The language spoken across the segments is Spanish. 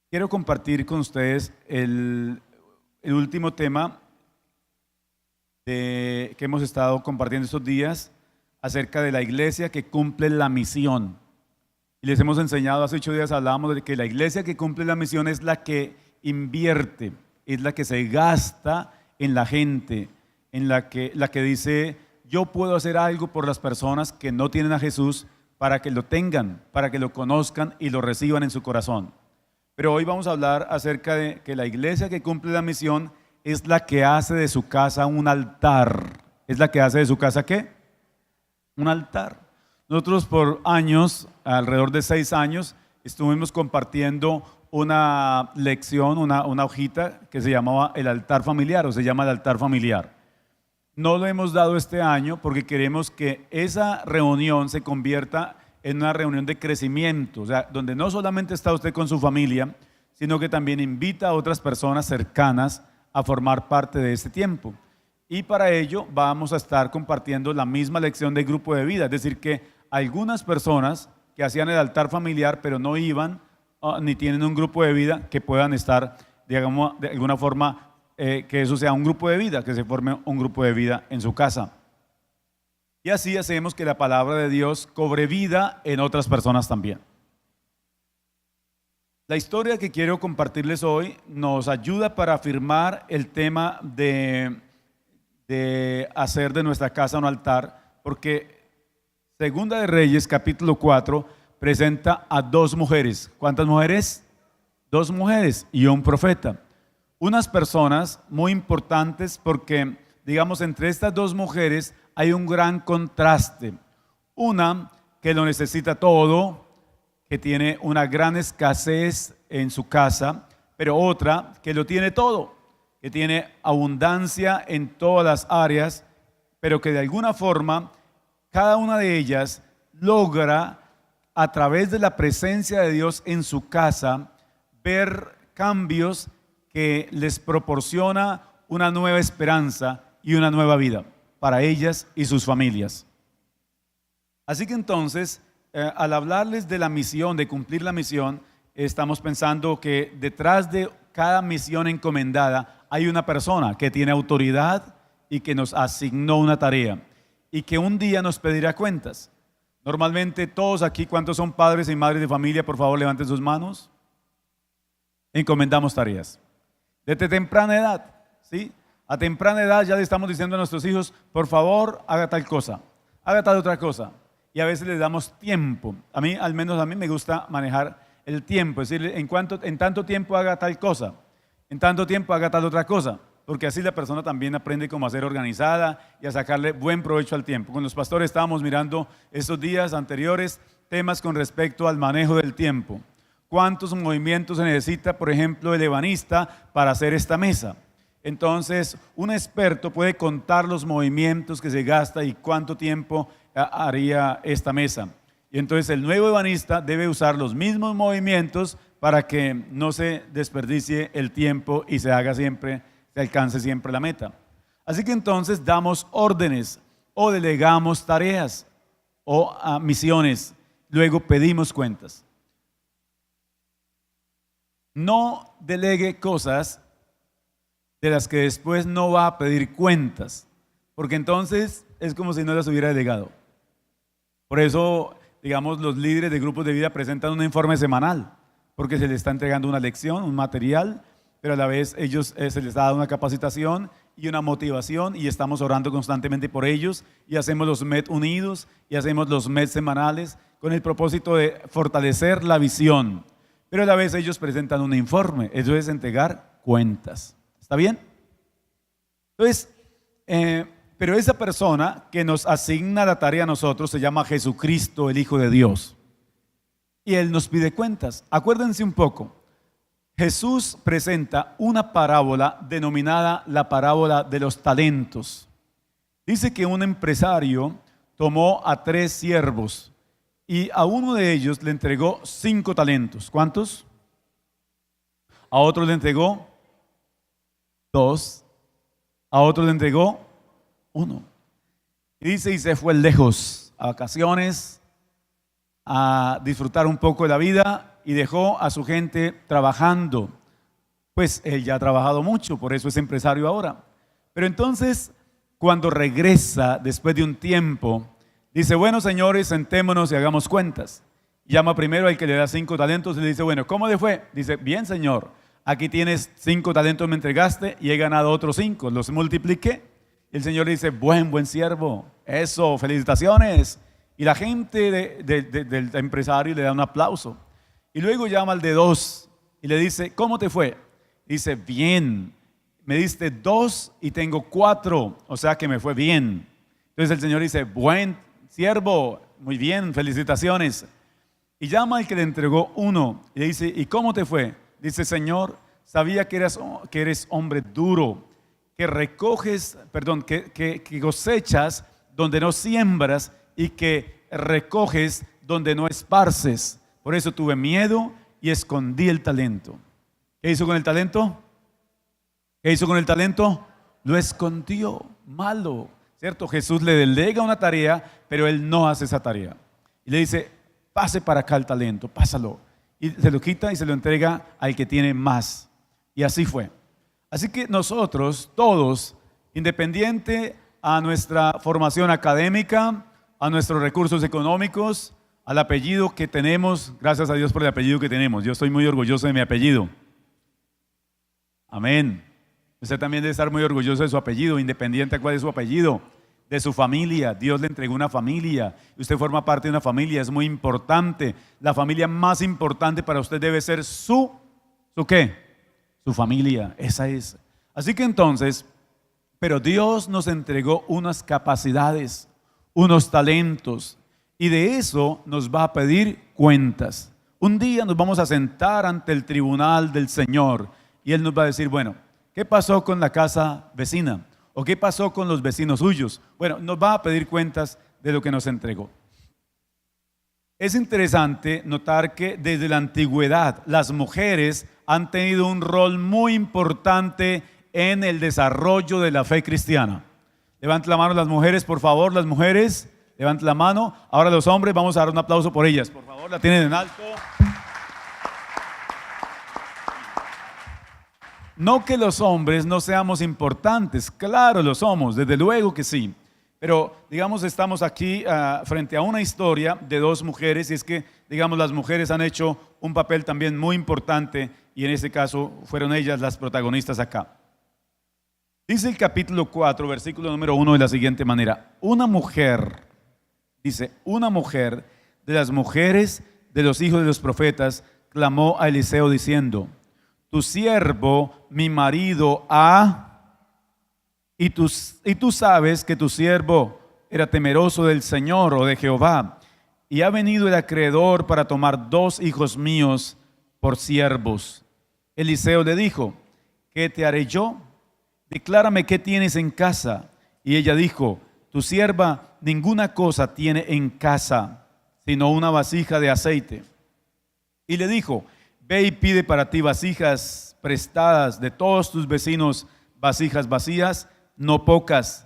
Quiero compartir con ustedes el último tema que hemos estado compartiendo estos días acerca de la iglesia que cumple la misión. Y les hemos enseñado, hace 8 días hablábamos de que la iglesia que cumple la misión es la que invierte, es la que se gasta en la gente, en la que dice, yo puedo hacer algo por las personas que no tienen a Jesús para que lo tengan, para que lo conozcan y lo reciban en su corazón. Pero hoy vamos a hablar acerca de que la iglesia que cumple la misión es la que hace de su casa un altar. ¿Es la que hace de su casa qué? Un altar. Nosotros por años, alrededor de 6 años, estuvimos compartiendo una lección, una hojita que se llamaba el altar familiar, o se llama el altar familiar. No lo hemos dado este año porque queremos que esa reunión se convierta en una reunión de crecimiento, o sea, donde no solamente está usted con su familia, sino que también invita a otras personas cercanas a formar parte de este tiempo. Y para ello vamos a estar compartiendo la misma lección del grupo de vida, es decir, que algunas personas que hacían el altar familiar, pero no iban ni tienen un grupo de vida, que puedan estar, digamos, de alguna forma, que eso sea un grupo de vida, que se forme un grupo de vida en su casa. Y así hacemos que la palabra de Dios cobre vida en otras personas también. La historia que quiero compartirles hoy nos ayuda para afirmar el tema de hacer de nuestra casa un altar, porque Segunda de Reyes, capítulo 4, presenta a 2 mujeres. ¿Cuántas mujeres? 2 mujeres y un profeta. Unas personas muy importantes porque, digamos, entre estas 2 mujeres hay un gran contraste. Una que lo necesita todo, que tiene una gran escasez en su casa, pero otra que lo tiene todo, que tiene abundancia en todas las áreas, pero que de alguna forma cada una de ellas logra, a través de la presencia de Dios en su casa, ver cambios que les proporciona una nueva esperanza y una nueva vida para ellas y sus familias. Así que entonces, al hablarles de la misión, de cumplir la misión, estamos pensando que detrás de cada misión encomendada hay una persona que tiene autoridad y que nos asignó una tarea y que un día nos pedirá cuentas. Normalmente todos aquí, ¿cuántos son padres y madres de familia? Por favor, levanten sus manos. Encomendamos tareas. Desde temprana edad, ¿sí? A temprana edad ya le estamos diciendo a nuestros hijos, por favor, haga tal cosa, haga tal otra cosa. Y a veces les damos tiempo. A mí, al menos a mí me gusta manejar el tiempo, es decir, en tanto tiempo haga tal cosa, en tanto tiempo haga tal otra cosa, porque así la persona también aprende cómo a ser organizada y a sacarle buen provecho al tiempo. Con los pastores estábamos mirando estos días anteriores temas con respecto al manejo del tiempo. ¿Cuántos movimientos se necesita, por ejemplo, el ebanista para hacer esta mesa? Entonces, un experto puede contar los movimientos que se gasta y cuánto tiempo haría esta mesa. Y entonces el nuevo ebanista debe usar los mismos movimientos para que no se desperdicie el tiempo y se alcance siempre la meta. Así que entonces damos órdenes o delegamos tareas o misiones, luego pedimos cuentas. No delegue cosas de las que después no va a pedir cuentas, porque entonces es como si no las hubiera delegado. Por eso, digamos, los líderes de grupos de vida presentan un informe semanal, porque se les está entregando una lección, un material, pero a la vez ellos se les da una capacitación y una motivación, y estamos orando constantemente por ellos, y hacemos los MED unidos, y hacemos los MED semanales, con el propósito de fortalecer la visión. Pero a la vez ellos presentan un informe, eso es entregar cuentas. ¿Está bien? Entonces, pero esa persona que nos asigna la tarea a nosotros se llama Jesucristo, el Hijo de Dios. Y Él nos pide cuentas. Acuérdense un poco, Jesús presenta una parábola denominada la parábola de los talentos. Dice que un empresario tomó a 3 siervos y a uno de ellos le entregó 5 talentos. ¿Cuántos? A otro le entregó 2. A otro le entregó 1. Y dice, y se fue lejos a vacaciones, a disfrutar un poco de la vida y dejó a su gente trabajando. Pues él ya ha trabajado mucho, por eso es empresario ahora. Pero entonces, cuando regresa después de un tiempo, dice, bueno, señores, sentémonos y hagamos cuentas. Llama primero al que le da 5 talentos y le dice, bueno, ¿cómo le fue? Dice, bien, señor, aquí tienes 5 talentos, me entregaste y he ganado otros 5, los multipliqué. El Señor dice, buen siervo, eso, felicitaciones. Y la gente del empresario le da un aplauso. Y luego llama al de 2 y le dice, ¿cómo te fue? Dice, bien, me diste 2 y tengo 4, o sea que me fue bien. Entonces el Señor dice, buen siervo, muy bien, felicitaciones. Y llama al que le entregó 1 y le dice, ¿y cómo te fue? Dice, Señor, sabía que eres hombre duro, que recoges, que cosechas donde no siembras y que recoges donde no esparces. Por eso tuve miedo y escondí el talento. ¿Qué hizo con el talento? ¿Qué hizo con el talento? Lo escondió. Malo, ¿cierto? Jesús le delega una tarea, pero él no hace esa tarea. Y le dice, pase para acá el talento, pásalo. Y se lo quita y se lo entrega al que tiene más. Y así fue. Así que nosotros, todos, independiente a nuestra formación académica, a nuestros recursos económicos, al apellido que tenemos, gracias a Dios por el apellido que tenemos. Yo estoy muy orgulloso de mi apellido. Amén. Usted también debe estar muy orgulloso de su apellido, independiente a cuál es su apellido, de su familia. Dios le entregó una familia. Usted forma parte de una familia, es muy importante. La familia más importante para usted debe ser ¿su qué? Su familia, esa es. Así que entonces, pero Dios nos entregó unas capacidades, unos talentos, y de eso nos va a pedir cuentas. Un día nos vamos a sentar ante el tribunal del Señor y Él nos va a decir, bueno, ¿qué pasó con la casa vecina? ¿O qué pasó con los vecinos suyos? Bueno, nos va a pedir cuentas de lo que nos entregó. Es interesante notar que desde la antigüedad las mujeres han tenido un rol muy importante en el desarrollo de la fe cristiana. Levanten la mano las mujeres, por favor, las mujeres, levanten la mano. Ahora los hombres, vamos a dar un aplauso por ellas, por favor, la tienen en alto. No que los hombres no seamos importantes, claro lo somos, desde luego que sí. Pero digamos estamos aquí frente a una historia de 2 mujeres y es que digamos las mujeres han hecho un papel también muy importante y en este caso fueron ellas las protagonistas acá. Dice el capítulo 4, versículo número 1 de la siguiente manera. Una mujer de las mujeres de los hijos de los profetas clamó a Eliseo diciendo, tu siervo, mi marido, y tú sabes que tu siervo era temeroso del Señor o de Jehová, y ha venido el acreedor para tomar 2 hijos míos por siervos. Eliseo le dijo, ¿qué te haré yo? Declárame qué tienes en casa. Y ella dijo, tu sierva ninguna cosa tiene en casa, sino una vasija de aceite. Y le dijo, ve y pide para ti vasijas prestadas de todos tus vecinos, vasijas vacías, no pocas.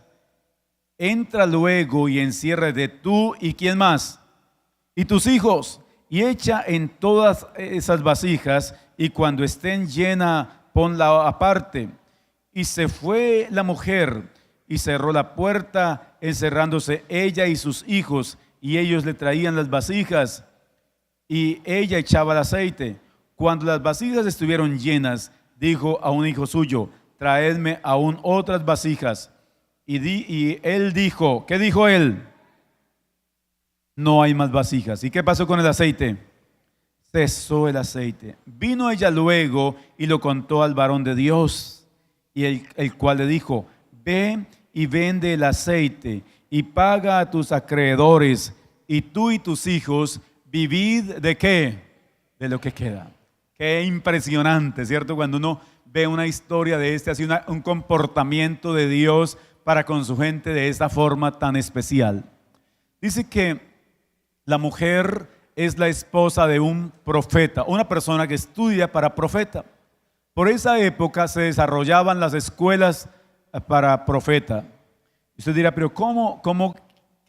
Entra luego y enciérrate tú y ¿quién más? Y tus hijos, y echa en todas esas vasijas, y cuando estén llenas, ponla aparte. Y se fue la mujer y cerró la puerta, encerrándose ella y sus hijos, y ellos le traían las vasijas, y ella echaba el aceite. Cuando las vasijas estuvieron llenas, dijo a un hijo suyo, traedme aún otras vasijas. Y él dijo, ¿qué dijo él? No hay más vasijas. ¿Y qué pasó con el aceite? Cesó el aceite. Vino ella luego y lo contó al varón de Dios, y el cual le dijo, ve y vende el aceite y paga a tus acreedores, y tú y tus hijos vivid ¿de qué? De lo que queda. Qué impresionante, ¿cierto? Cuando uno ve una historia de así un comportamiento de Dios para con su gente de esta forma tan especial. Dice que la mujer es la esposa de un profeta, una persona que estudia para profeta. Por esa época se desarrollaban las escuelas para profeta. Usted dirá, pero ¿cómo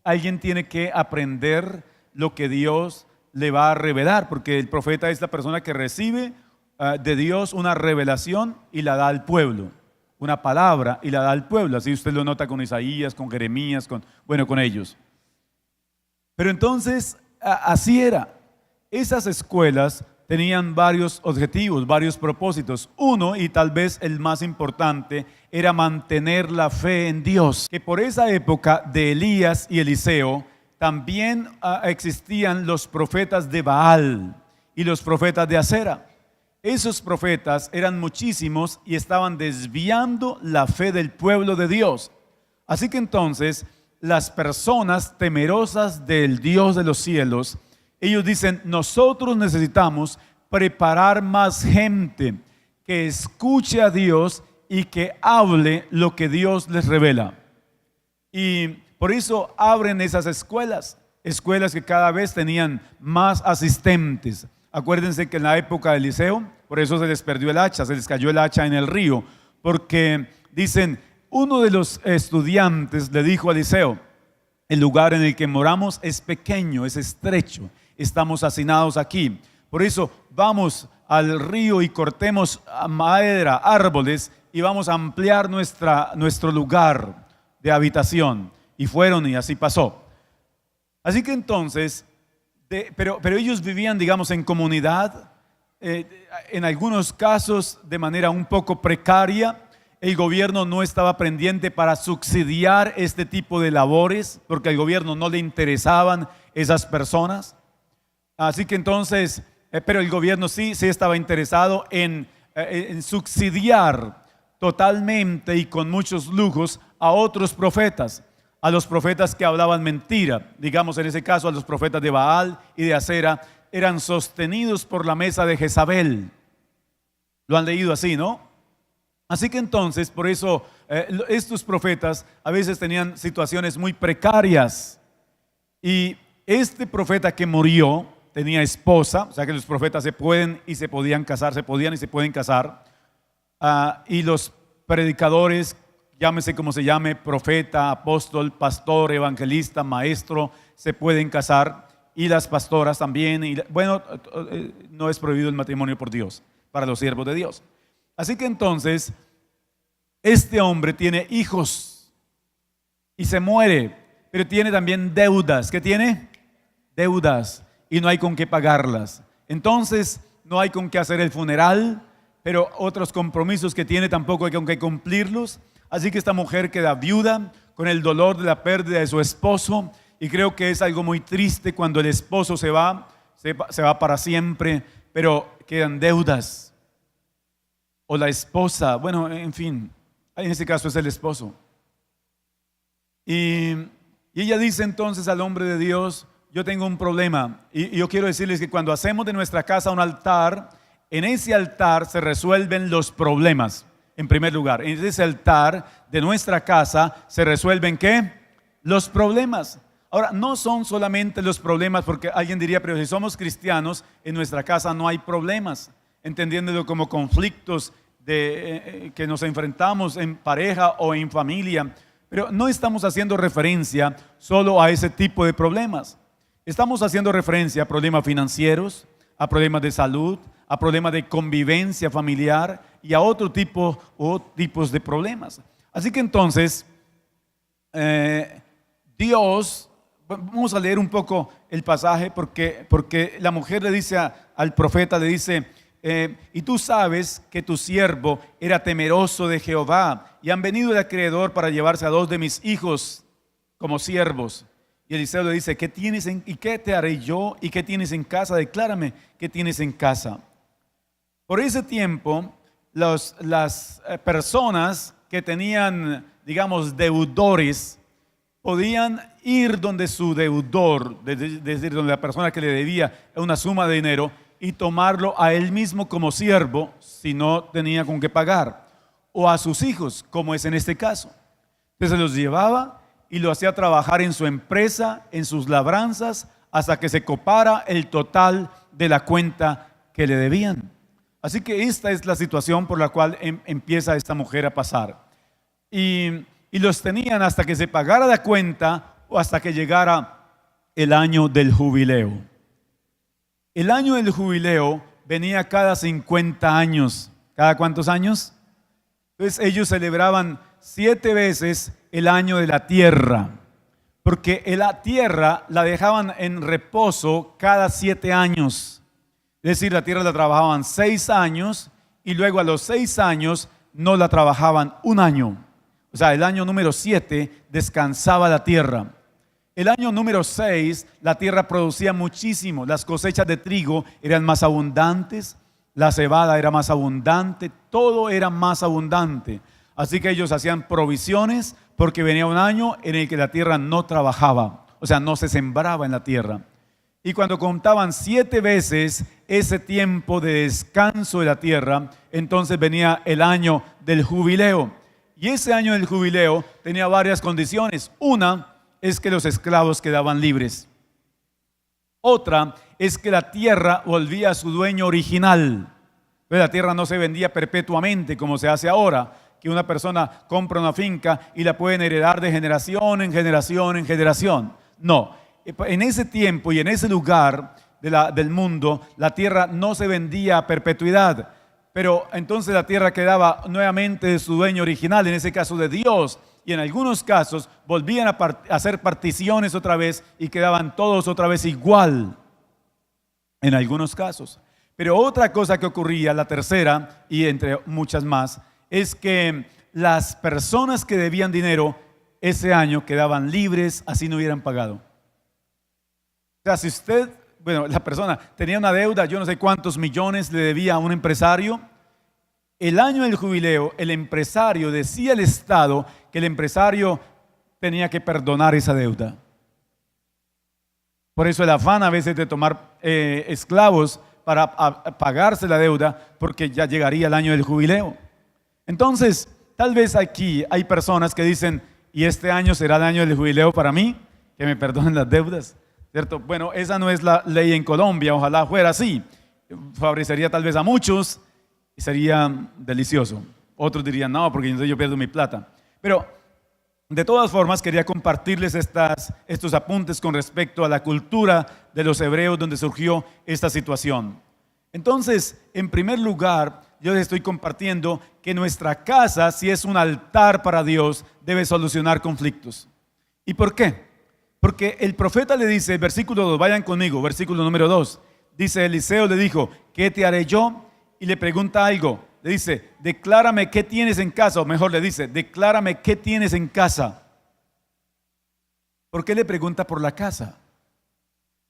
alguien tiene que aprender lo que Dios le va a revelar, porque el profeta es la persona que recibe de Dios una revelación y la da al pueblo, una palabra y la da al pueblo. Así usted lo nota con Isaías, con Jeremías, con ellos. Pero entonces, así era. Esas escuelas tenían varios objetivos, varios propósitos. Uno, y tal vez el más importante, era mantener la fe en Dios. Que por esa época de Elías y Eliseo, también existían los profetas de Baal y los profetas de Acera. Esos profetas eran muchísimos y estaban desviando la fe del pueblo de Dios. Así que entonces, las personas temerosas del Dios de los cielos, ellos dicen, nosotros necesitamos preparar más gente que escuche a Dios y que hable lo que Dios les revela. Y por eso abren esas escuelas que cada vez tenían más asistentes. Acuérdense que en la época de Eliseo, por eso se les perdió el hacha, se les cayó el hacha en el río, porque dicen, uno de los estudiantes le dijo a Eliseo, el lugar en el que moramos es pequeño, es estrecho, estamos hacinados aquí. Por eso vamos al río y cortemos madera, árboles, y vamos a ampliar nuestro lugar de habitación. Y fueron y así pasó. Así que entonces, pero ellos vivían, digamos, en comunidad, en algunos casos de manera un poco precaria. El gobierno no estaba pendiente para subsidiar este tipo de labores, porque al gobierno no le interesaban esas personas. Así que entonces, pero el gobierno sí estaba interesado en subsidiar totalmente y con muchos lujos a otros profetas, a los profetas que hablaban mentira. Digamos, en ese caso, a los profetas de Baal y de Acera, eran sostenidos por la mesa de Jezabel. Lo han leído así, ¿no? Así que entonces, por eso, estos profetas a veces tenían situaciones muy precarias. Y este profeta que murió tenía esposa, o sea que los profetas se pueden y se podían casar, se podían y se pueden casar. Y los predicadores, llámese como se llame, profeta, apóstol, pastor, evangelista, maestro, se pueden casar. Y las pastoras también. Y, bueno, no es prohibido el matrimonio por Dios, para los siervos de Dios. Así que entonces, este hombre tiene hijos y se muere, pero tiene también deudas. ¿Qué tiene? Deudas, y no hay con qué pagarlas. Entonces, no hay con qué hacer el funeral, pero otros compromisos que tiene tampoco hay con qué cumplirlos. Así que esta mujer queda viuda con el dolor de la pérdida de su esposo, y creo que es algo muy triste cuando el esposo se va para siempre, pero quedan deudas. O la esposa, bueno, en fin, en este caso es el esposo. Y ella dice entonces al hombre de Dios, yo tengo un problema. Y yo quiero decirles que cuando hacemos de nuestra casa un altar, en ese altar se resuelven los problemas. En primer lugar, en ese altar de nuestra casa se resuelven ¿qué? Los problemas. Ahora, no son solamente los problemas, porque alguien diría, pero si somos cristianos, en nuestra casa no hay problemas, entendiéndolo como conflictos que nos enfrentamos en pareja o en familia. Pero no estamos haciendo referencia solo a ese tipo de problemas. Estamos haciendo referencia a problemas financieros, a problemas de salud, a problemas de convivencia familiar y a otro tipo o tipos de problemas. Así que entonces, Dios, vamos a leer un poco el pasaje porque la mujer le dice al profeta, le dice, y tú sabes que tu siervo era temeroso de Jehová, y han venido de acreedor para llevarse a 2 de mis hijos como siervos. Y Eliseo le dice, ¿qué tienes y qué te haré yo? ¿Y qué tienes en casa? Declárame, ¿qué tienes en casa? Por ese tiempo, las personas que tenían, digamos, deudores, podían ir donde su deudor, es decir, donde la persona que le debía una suma de dinero, y tomarlo a él mismo como siervo si no tenía con qué pagar, o a sus hijos, como es en este caso. Entonces los llevaba y lo hacía trabajar en su empresa, en sus labranzas, hasta que se copara el total de la cuenta que le debían. Así que esta es la situación por la cual empieza esta mujer a pasar. Y los tenían hasta que se pagara la cuenta o hasta que llegara el año del jubileo. El año del jubileo venía cada 50 años. ¿Cada cuántos años? Entonces ellos celebraban 7 veces el año de la tierra, porque la tierra la dejaban en reposo cada 7 años. Es decir, la tierra la trabajaban 6 años y luego a los 6 años no la trabajaban un año. O sea, el año número 7 descansaba la tierra. El año número 6 la tierra producía muchísimo. Las cosechas de trigo eran más abundantes, la cebada era más abundante, todo era más abundante. Así que ellos hacían provisiones porque venía un año en el que la tierra no trabajaba, o sea, no se sembraba en la tierra. Y cuando contaban 7 veces ese tiempo de descanso de la tierra, entonces venía el año del jubileo. Y ese año del jubileo tenía varias condiciones. Una es que los esclavos quedaban libres. Otra es que la tierra volvía a su dueño original. La tierra no se vendía perpetuamente como se hace ahora, que una persona compra una finca y la pueden heredar de generación en generación en generación. No, en ese tiempo y en ese lugar del mundo, la tierra no se vendía a perpetuidad, pero entonces la tierra quedaba nuevamente de su dueño original, en ese caso de Dios, y en algunos casos volvían a hacer particiones otra vez y quedaban todos otra vez igual, en algunos casos. Pero otra cosa que ocurría, la tercera, y entre muchas más, es que las personas que debían dinero ese año quedaban libres, así no hubieran pagado. O sea, si usted, la persona tenía una deuda, yo no sé cuántos millones le debía a un empresario, el año del jubileo, el empresario decía al Estado que el empresario tenía que perdonar esa deuda. Por eso el afán a veces de tomar esclavos para pagarse la deuda, porque ya llegaría el año del jubileo. Entonces, tal vez aquí hay personas que dicen, ¿y este año será el año del jubileo para mí? Que me perdonen las deudas, ¿cierto? Bueno, esa no es la ley en Colombia, ojalá fuera así. Favorecería tal vez a muchos y sería delicioso. Otros dirían, no, porque entonces yo pierdo mi plata. Pero, de todas formas, quería compartirles estos apuntes con respecto a la cultura de los hebreos donde surgió esta situación. Entonces, en primer lugar, yo les estoy compartiendo que nuestra casa, si es un altar para Dios, debe solucionar conflictos. ¿Y por qué? Porque el profeta le dice, versículo 2, vayan conmigo, versículo número 2, dice, Eliseo le dijo, ¿qué te haré yo? Y le pregunta algo, le dice, declárame qué tienes en casa, o mejor le dice, declárame qué tienes en casa. ¿Por qué le pregunta por la casa?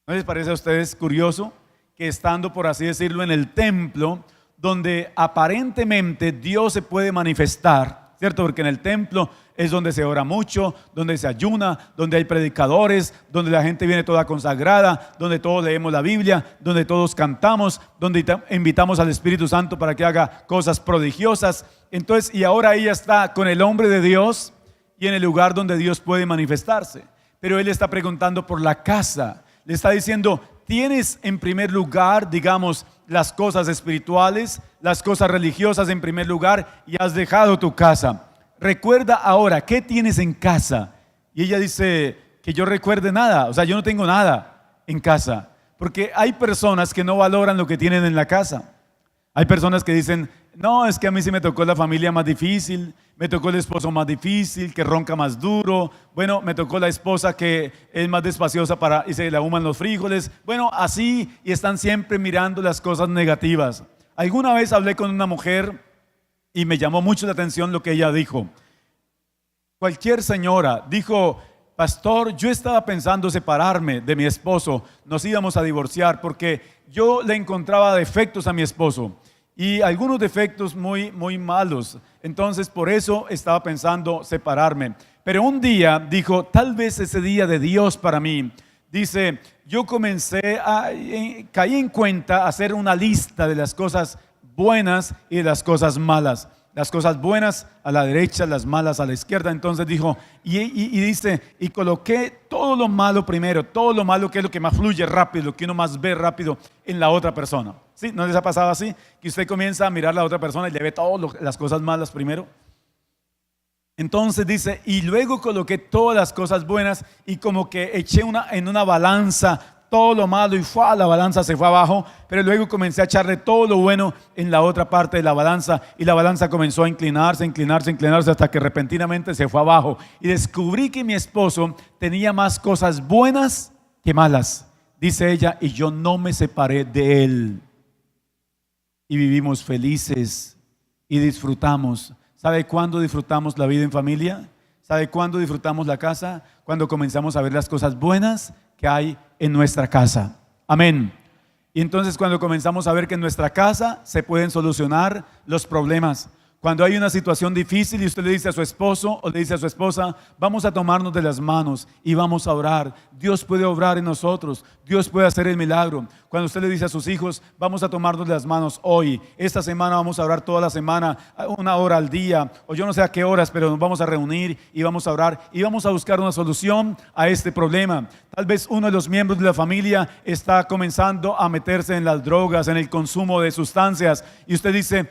¿No les parece a ustedes curioso que estando, por así decirlo, en el templo, donde aparentemente Dios se puede manifestar, ¿cierto? Porque en el templo es donde se ora mucho, donde se ayuna, donde hay predicadores, donde la gente viene toda consagrada, donde todos leemos la Biblia, donde todos cantamos, donde invitamos al Espíritu Santo para que haga cosas prodigiosas. Entonces, y ahora ella está con el hombre de Dios y en el lugar donde Dios puede manifestarse. Pero él está preguntando por la casa. Le está diciendo, tienes en primer lugar, digamos, las cosas espirituales, las cosas religiosas en primer lugar y has dejado tu casa. Recuerda ahora, ¿qué tienes en casa? Y ella dice, que yo recuerde nada, o sea, yo no tengo nada en casa. Porque hay personas que no valoran lo que tienen en la casa. Hay personas que dicen, no, es que a mí sí me tocó la familia más difícil, me tocó el esposo más difícil, que ronca más duro, bueno, me tocó la esposa que es más despaciosa y se le ahuman los frijoles, bueno, así, y están siempre mirando las cosas negativas. Alguna vez hablé con una mujer y me llamó mucho la atención lo que ella dijo. Cualquier señora dijo, pastor, yo estaba pensando separarme de mi esposo, nos íbamos a divorciar porque yo le encontraba defectos a mi esposo y algunos defectos muy, muy malos. Entonces por eso estaba pensando separarme. Pero un día dijo, tal vez ese día de Dios para mí, dice, yo caí en cuenta hacer una lista de las cosas buenas y de las cosas malas. Las cosas buenas a la derecha, las malas a la izquierda. Entonces dijo, y dice, y coloqué todo lo malo primero, todo lo malo que es lo que más fluye rápido, lo que uno más ve rápido en la otra persona. ¿Sí? ¿No les ha pasado así? Que usted comienza a mirar a la otra persona y le ve todas las cosas malas primero. Entonces dice, y luego coloqué todas las cosas buenas y como que eché en una balanza todo lo malo y la balanza se fue abajo, pero luego comencé a echarle todo lo bueno en la otra parte de la balanza y la balanza comenzó a inclinarse, inclinarse, inclinarse hasta que repentinamente se fue abajo y descubrí que mi esposo tenía más cosas buenas que malas, dice ella, y yo no me separé de él y vivimos felices y disfrutamos. ¿Sabe cuándo disfrutamos la vida en familia? ¿Sabe cuándo disfrutamos la casa? Cuando comenzamos a ver las cosas buenas que hay en nuestra casa. Amén. Y entonces cuando comenzamos a ver que en nuestra casa se pueden solucionar los problemas. Cuando hay una situación difícil y usted le dice a su esposo o le dice a su esposa, vamos a tomarnos de las manos y vamos a orar. Dios puede obrar en nosotros. Dios puede hacer el milagro. Cuando usted le dice a sus hijos, vamos a tomarnos de las manos hoy. Esta semana vamos a orar toda la semana, 1 hora al día, o yo no sé a qué horas, pero nos vamos a reunir y vamos a orar y vamos a buscar una solución a este problema. Tal vez uno de los miembros de la familia está comenzando a meterse en las drogas, en el consumo de sustancias y usted dice,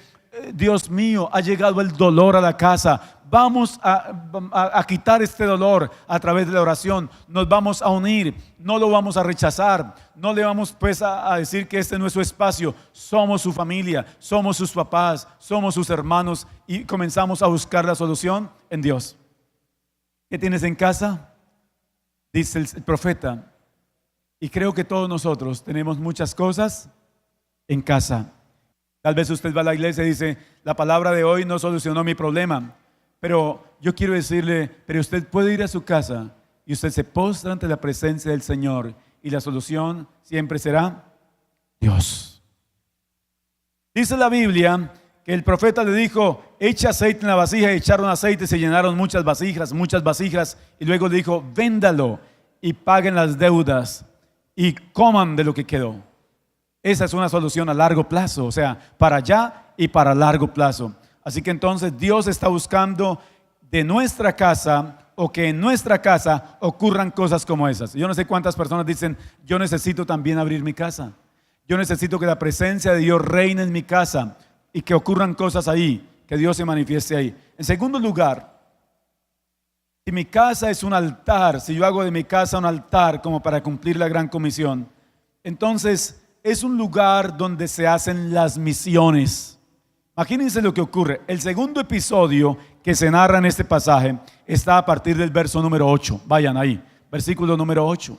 Dios mío, ha llegado el dolor a la casa. Vamos a quitar este dolor a través de la oración. Nos vamos a unir, no lo vamos a rechazar. No le vamos pues a decir que este no es su espacio. Somos su familia, somos sus papás, somos sus hermanos y comenzamos a buscar la solución en Dios. ¿Qué tienes en casa? Dice el profeta. Y creo que todos nosotros tenemos muchas cosas en casa. Tal vez usted va a la iglesia y dice, la palabra de hoy no solucionó mi problema. Pero yo quiero decirle, pero usted puede ir a su casa y usted se postra ante la presencia del Señor y la solución siempre será Dios. Dice la Biblia que el profeta le dijo, echa aceite en la vasija, y echaron aceite y se llenaron muchas vasijas, y luego le dijo, véndalo y paguen las deudas y coman de lo que quedó. Esa es una solución a largo plazo, o sea, para allá y para largo plazo. Así que entonces Dios está buscando de nuestra casa o que en nuestra casa ocurran cosas como esas. Yo no sé cuántas personas dicen, yo necesito también abrir mi casa. Yo necesito que la presencia de Dios reine en mi casa y que ocurran cosas ahí, que Dios se manifieste ahí. En segundo lugar, si mi casa es un altar, si yo hago de mi casa un altar como para cumplir la gran comisión, entonces es un lugar donde se hacen las misiones. Imagínense lo que ocurre. El segundo episodio que se narra en este pasaje está a partir del verso número 8. Vayan ahí, versículo número 8.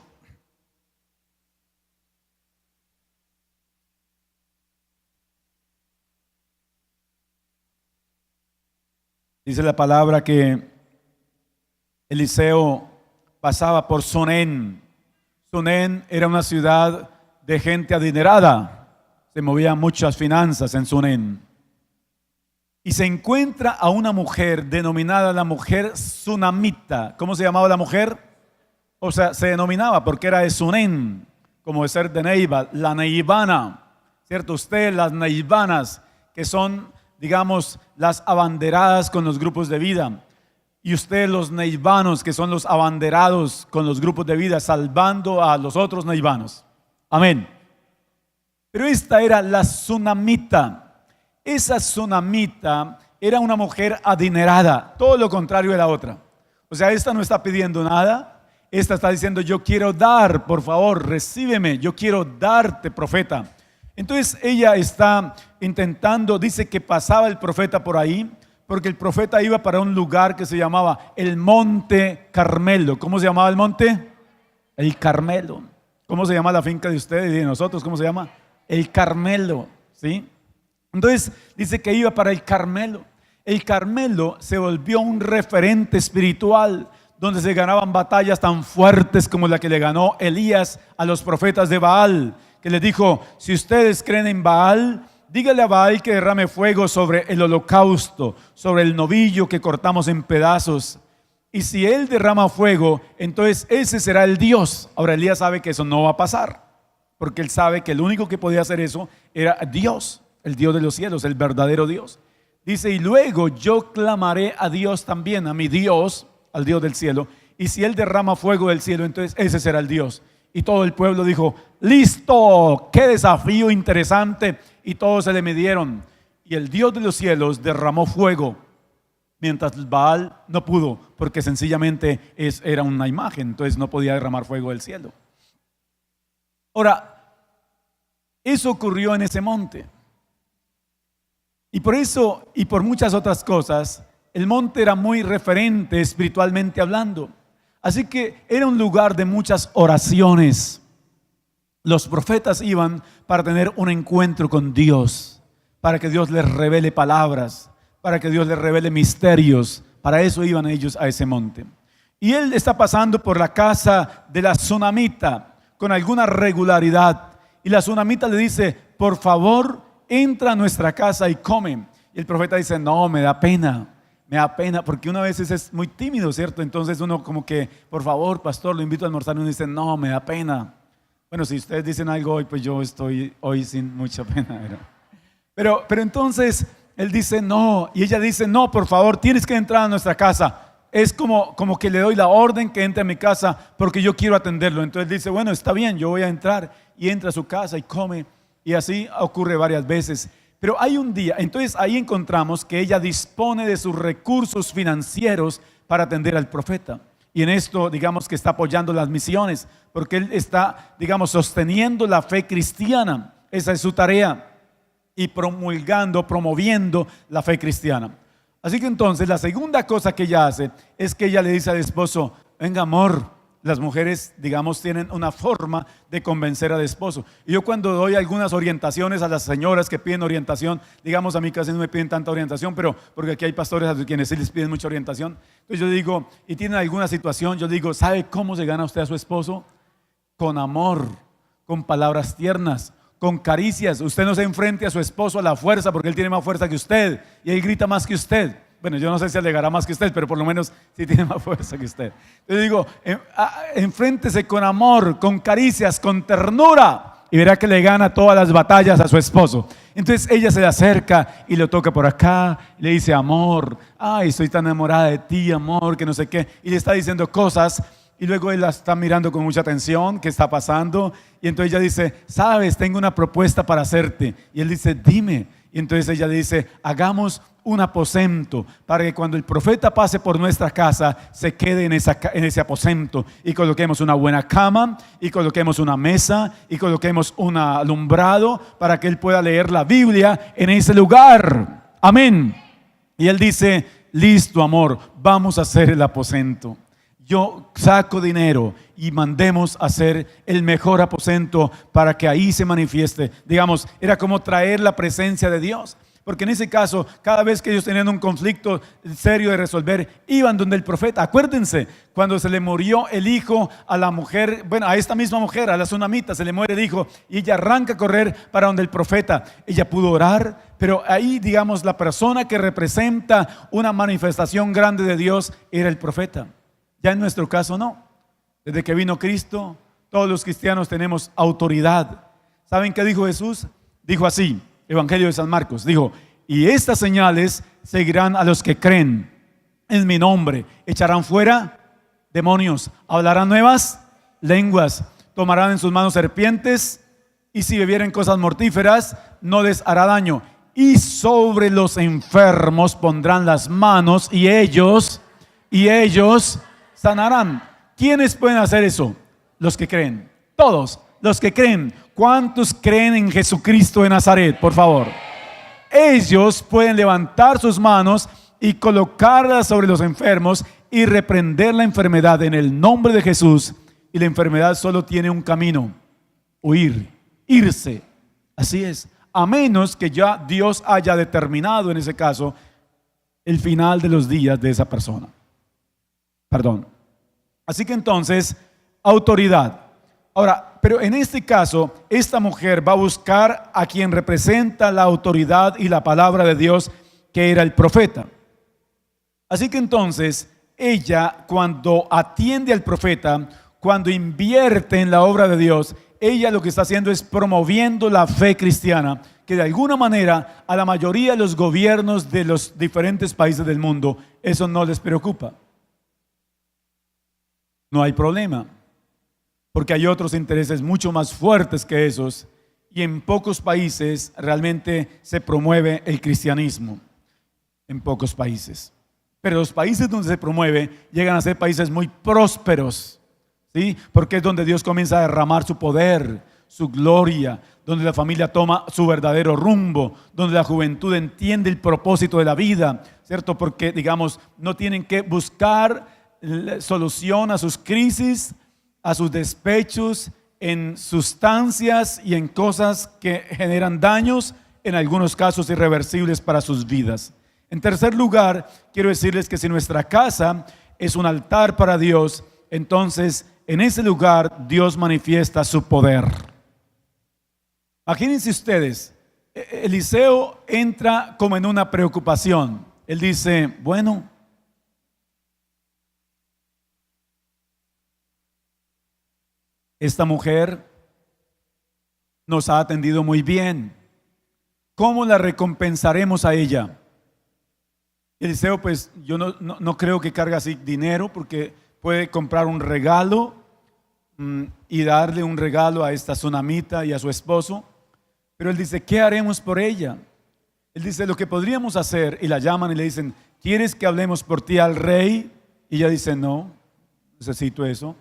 Dice la palabra que Eliseo pasaba por Sunén. Sunén era una ciudad de gente adinerada, se movían muchas finanzas en Sunén. Y se encuentra a una mujer denominada la mujer sunamita. ¿Cómo se llamaba la mujer? O sea, se denominaba porque era de Sunén, como de ser de Neiva, la neivana. ¿Cierto? Usted, las neivanas, que son, digamos, las abanderadas con los grupos de vida. Y usted, los neivanos, que son los abanderados con los grupos de vida, salvando a los otros neivanos. Amén. Pero esta era la sunamita. Esa sunamita era una mujer adinerada, todo lo contrario de la otra. O sea, esta no está pidiendo nada. Esta está diciendo, yo quiero dar, por favor, recíbeme, yo quiero darte, profeta. Entonces ella está intentando, dice que pasaba el profeta por ahí, porque el profeta iba para un lugar que se llamaba el Monte Carmelo. ¿Cómo se llamaba el monte? El Carmelo. ¿Cómo se llama la finca de ustedes y de nosotros? ¿Cómo se llama? El Carmelo, ¿sí? Entonces dice que iba para el Carmelo. El Carmelo se volvió un referente espiritual donde se ganaban batallas tan fuertes como la que le ganó Elías a los profetas de Baal, que les dijo, si ustedes creen en Baal, dígale a Baal que derrame fuego sobre el holocausto, sobre el novillo que cortamos en pedazos. Y si él derrama fuego, entonces ese será el Dios. Ahora Elías sabe que eso no va a pasar, porque él sabe que el único que podía hacer eso era Dios, el Dios de los cielos, el verdadero Dios. Dice, y luego yo clamaré a Dios también, a mi Dios, al Dios del cielo. Y si él derrama fuego del cielo, entonces ese será el Dios. Y todo el pueblo dijo, listo, qué desafío interesante. Y todos se le midieron. Y el Dios de los cielos derramó fuego, mientras Baal no pudo, porque sencillamente era una imagen, entonces no podía derramar fuego del cielo. Ahora, eso ocurrió en ese monte. Y por eso y por muchas otras cosas, el monte era muy referente espiritualmente hablando. Así que era un lugar de muchas oraciones. Los profetas iban para tener un encuentro con Dios, para que Dios les revele palabras, para que Dios les revele misterios. Para eso iban ellos a ese monte. Y él está pasando por la casa de la sunamita con alguna regularidad. Y la sunamita le dice: por favor, entra a nuestra casa y come. Y el profeta dice: no, me da pena, porque una vez es muy tímido, ¿cierto? Entonces uno como que, por favor, pastor, lo invito a almorzar, y uno dice: no, me da pena. Bueno, si ustedes dicen algo hoy, pues yo estoy hoy sin mucha pena. Pero entonces él dice: no, y ella dice: no, por favor, tienes que entrar a nuestra casa. Es como que le doy la orden que entre a mi casa porque yo quiero atenderlo. Entonces dice: bueno, está bien, yo voy a entrar. Y entra a su casa y come. Y así ocurre varias veces. Pero hay un día, entonces ahí encontramos que ella dispone de sus recursos financieros para atender al profeta. Y en esto, digamos que está apoyando las misiones, porque él está, digamos, sosteniendo la fe cristiana. Esa es su tarea. Y promulgando, promoviendo la fe cristiana. Así que entonces la segunda cosa que ella hace es que ella le dice al esposo: venga, amor. Las mujeres, digamos, tienen una forma de convencer al esposo. Y yo cuando doy algunas orientaciones a las señoras que piden orientación, digamos, a mí casi no me piden tanta orientación, pero porque aquí hay pastores a quienes sí les piden mucha orientación. Entonces yo digo, y tienen alguna situación, yo digo: ¿sabe cómo se gana usted a su esposo? Con amor, con palabras tiernas, con caricias. Usted no se enfrente a su esposo a la fuerza, porque él tiene más fuerza que usted y él grita más que usted. Bueno, yo no sé si alegará más que usted, pero por lo menos sí tiene más fuerza que usted. Yo digo, enfréntese con amor, con caricias, con ternura, y verá que le gana todas las batallas a su esposo. Entonces ella se le acerca y lo toca por acá, y le dice: amor, ay, estoy tan enamorada de ti, amor, que no sé qué. Y le está diciendo cosas, y luego él la está mirando con mucha atención, ¿qué está pasando? Y entonces ella dice: sabes, tengo una propuesta para hacerte. Y él dice: dime. Y entonces ella le dice: hagamos un aposento para que cuando el profeta pase por nuestra casa se quede en ese aposento, y coloquemos una buena cama, y coloquemos una mesa, y coloquemos un alumbrado para que él pueda leer la Biblia en ese lugar. Amén. Y él dice: listo, amor, vamos a hacer el aposento. Yo saco dinero y mandemos a hacer el mejor aposento para que ahí se manifieste. Digamos, era como traer la presencia de Dios. Porque en ese caso, cada vez que ellos tenían un conflicto serio de resolver, iban donde el profeta. Acuérdense, cuando se le murió el hijo a la mujer, bueno, a esta misma mujer, a la sunamita, se le muere el hijo y ella arranca a correr para donde el profeta. Ella pudo orar, pero ahí, digamos, la persona que representa una manifestación grande de Dios era el profeta. Ya en nuestro caso no. Desde que vino Cristo, todos los cristianos tenemos autoridad. ¿Saben qué dijo Jesús? Dijo así, Evangelio de San Marcos, dijo: y estas señales seguirán a los que creen en mi nombre. Echarán fuera demonios, hablarán nuevas lenguas, tomarán en sus manos serpientes, y si bebieren cosas mortíferas no les hará daño. Y sobre los enfermos pondrán las manos y ellos sanarán. ¿Quiénes pueden hacer eso? Los que creen. Todos los que creen. ¿Cuántos creen en Jesucristo de Nazaret? Por favor. Ellos pueden levantar sus manos y colocarlas sobre los enfermos y reprender la enfermedad en el nombre de Jesús. Y la enfermedad solo tiene un camino: huir, irse. Así es. A menos que ya Dios haya determinado en ese caso el final de los días de esa persona. Perdón. Así que entonces, autoridad. Ahora, pero en este caso, esta mujer va a buscar a quien representa la autoridad y la palabra de Dios, que era el profeta. Así que entonces, ella, cuando atiende al profeta, cuando invierte en la obra de Dios, ella lo que está haciendo es promoviendo la fe cristiana, que de alguna manera a la mayoría de los gobiernos de los diferentes países del mundo eso no les preocupa. No hay problema, porque hay otros intereses mucho más fuertes que esos, y en pocos países realmente se promueve el cristianismo, en pocos países. Pero los países donde se promueve llegan a ser países muy prósperos, ¿sí? Porque es donde Dios comienza a derramar su poder, su gloria, donde la familia toma su verdadero rumbo, donde la juventud entiende el propósito de la vida, ¿cierto? Porque, digamos, no tienen que buscar solución a sus crisis, a sus despechos, en sustancias y en cosas que generan daños, en algunos casos irreversibles para sus vidas. En tercer lugar, quiero decirles que si nuestra casa es un altar para Dios, entonces en ese lugar Dios manifiesta su poder. Imagínense ustedes, Eliseo entra como en una preocupación. Él dice, bueno, esta mujer nos ha atendido muy bien. ¿Cómo la recompensaremos a ella? Eliseo, pues yo no creo que cargue así dinero, porque puede comprar un regalo y darle un regalo a esta tsunamita y a su esposo. Pero él dice, ¿qué haremos por ella? Él dice, lo que podríamos hacer, y la llaman y le dicen, ¿quieres que hablemos por ti al rey? Y ella dice, no, necesito eso.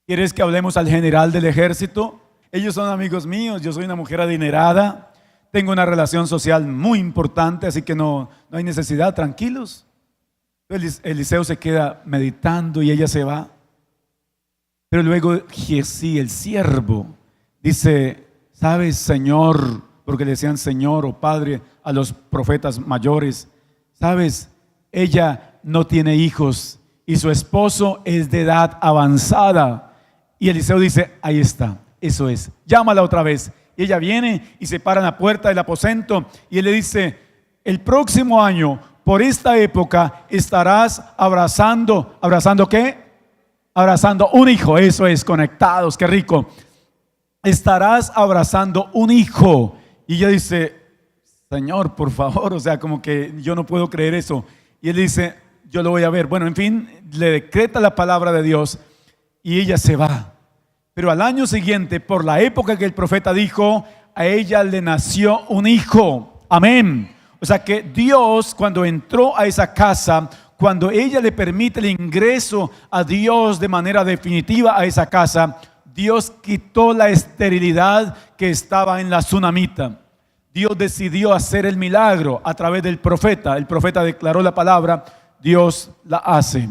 ¿Quieres que hablemos al general del ejército? Ellos son amigos míos, yo soy una mujer adinerada, tengo una relación social muy importante, así que no hay necesidad, tranquilos. Eliseo se queda meditando y ella se va. Pero luego Giezi, el siervo, dice, ¿sabes, Señor? Porque le decían Señor o Padre a los profetas mayores. ¿Sabes? Ella no tiene hijos y su esposo es de edad avanzada. Y Eliseo dice, ahí está, eso es, llámala otra vez. Y ella viene y se para en la puerta del aposento y él le dice, el próximo año, por esta época, estarás abrazando, ¿abrazando qué? Abrazando un hijo, eso es, conectados, qué rico. Estarás abrazando un hijo. Y ella dice, Señor, por favor, o sea, como que yo no puedo creer eso. Y él dice, yo lo voy a ver. Bueno, en fin, le decreta la palabra de Dios y ella se va. Pero al año siguiente, por la época que el profeta dijo, a ella le nació un hijo. Amén. O sea que Dios, cuando entró a esa casa, cuando ella le permite el ingreso a Dios de manera definitiva a esa casa, Dios quitó la esterilidad que estaba en la tsunamita. Dios decidió hacer el milagro a través del profeta. El profeta declaró la palabra, Dios la hace.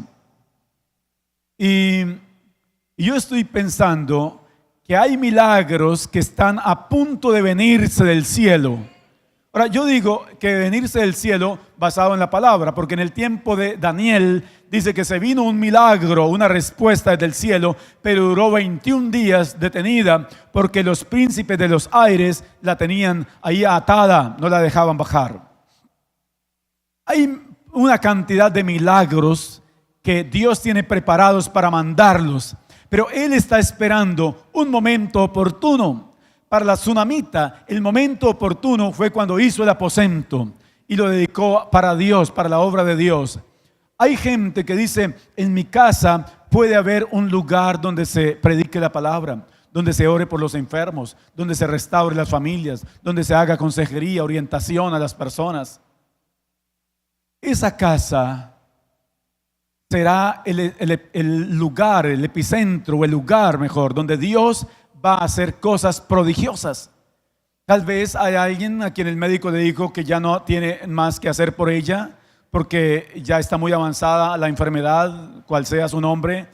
Y yo estoy pensando que hay milagros que están a punto de venirse del cielo. Ahora, yo digo que venirse del cielo basado en la palabra, porque en el tiempo de Daniel dice que se vino un milagro, una respuesta desde el cielo, pero duró 21 días detenida porque los príncipes de los aires la tenían ahí atada, no la dejaban bajar. Hay una cantidad de milagros que Dios tiene preparados para mandarlos, pero Él está esperando un momento oportuno. Para la tsunamita, el momento oportuno fue cuando hizo el aposento y lo dedicó para Dios, para la obra de Dios. Hay gente que dice, en mi casa puede haber un lugar donde se predique la palabra, donde se ore por los enfermos, donde se restaure las familias, donde se haga consejería, orientación a las personas. Esa casa será el lugar, el epicentro, o el lugar mejor, donde Dios va a hacer cosas prodigiosas. Tal vez hay alguien a quien el médico le dijo que ya no tiene más que hacer por ella, porque ya está muy avanzada la enfermedad, cual sea su nombre,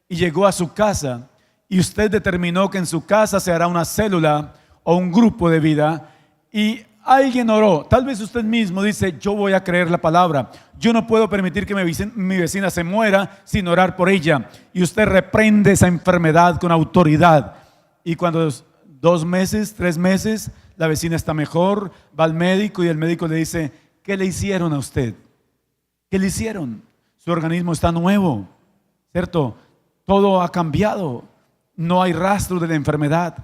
y llegó a su casa, y usted determinó que en su casa se hará una célula o un grupo de vida, y alguien oró. Tal vez usted mismo dice, yo voy a creer la palabra, yo no puedo permitir que mi vecina se muera sin orar por ella, y usted reprende esa enfermedad con autoridad. Y cuando 2 meses, 3 meses, la vecina está mejor, va al médico y el médico le dice, ¿qué le hicieron a usted? ¿Qué le hicieron? Su organismo está nuevo, ¿cierto? Todo ha cambiado, no hay rastro de la enfermedad.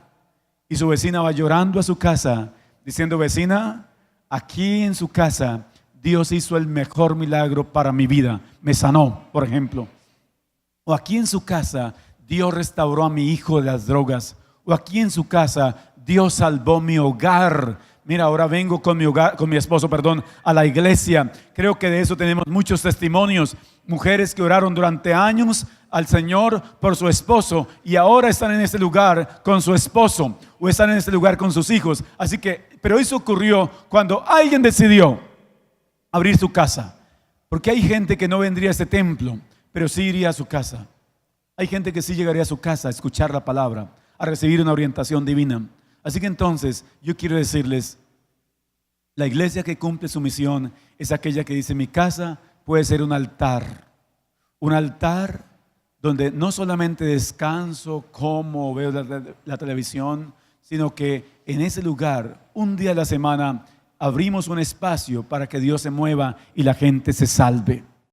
Y su vecina va llorando a su casa, diciendo, vecina, aquí en su casa Dios hizo el mejor milagro para mi vida, me sanó, por ejemplo. O aquí en su casa Dios restauró a mi hijo de las drogas. O aquí en su casa Dios salvó mi hogar. Mira, ahora vengo con mi esposo, a la iglesia. Creo que de eso tenemos muchos testimonios. Mujeres que oraron durante años al Señor por su esposo y ahora están en este lugar con su esposo o están en este lugar con sus hijos. Así que, pero eso ocurrió cuando alguien decidió abrir su casa. Porque hay gente que no vendría a este templo, pero sí iría a su casa. Hay gente que sí llegaría a su casa a escuchar la palabra, a recibir una orientación divina. Así que entonces yo quiero decirles, la iglesia que cumple su misión es aquella que dice: mi casa puede ser un altar donde no solamente descanso, como veo la televisión, sino que en ese lugar, un día a la semana, abrimos un espacio para que Dios se mueva y la gente se salve.